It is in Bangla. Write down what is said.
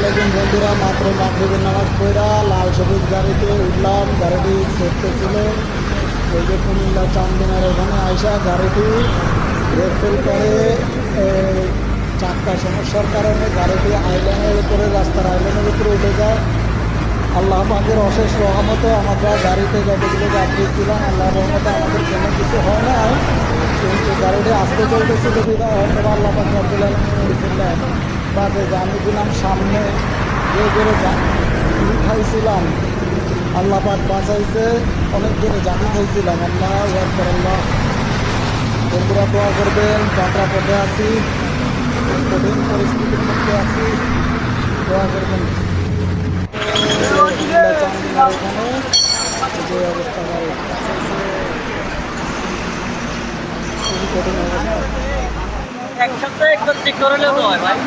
আলাইকুম বন্ধুরা, মাত্র মাগরিবের নামাজ পড়া লাল সবুজ গাড়িতে উঠলাম। গাড়িটি চড়তেছিল ওই যে কুমিল্লা চান্দিনার ওখানে আইসা গাড়িটি ব্রেক ফেল করে চাক্কা সমস্যার কারণে গাড়িটি আইল্যান্ডের উপরে, রাস্তার আইল্যান্ডের উপরে উঠে যায়। আল্লাহ পাকের অশেষ রহমতে আমরা গাড়িতে যতগুলো যাত্রী ছিলাম, আল্লাহ রহমতে আমাদের কোনো কিছু হয় না। কিন্তু গাড়িটি আসতে চলতেছিল বিধায় হয়তো আল্লাহ পাক রব্বুল আলামিন বাজে যে আমি ছিলাম সামনে, যে করে খাইছিলাম আল্লাহ পাক বাঁচাইছে। অনেক জনে জানি খাইছিলাম। আল্লাহ আকবার, আল্লাহ। বন্ধুরা দোয়া করবেন, যাত্রা পথে আছি, কঠিন পরিস্থিতির মধ্যে আছি, দোয়া করবেন। চান্দিনার এখানে যে অবস্থা হয়, খুবই কঠিন অবস্থা। এক সপ্তাহে একবার চেক করলে তো হয় ভাই।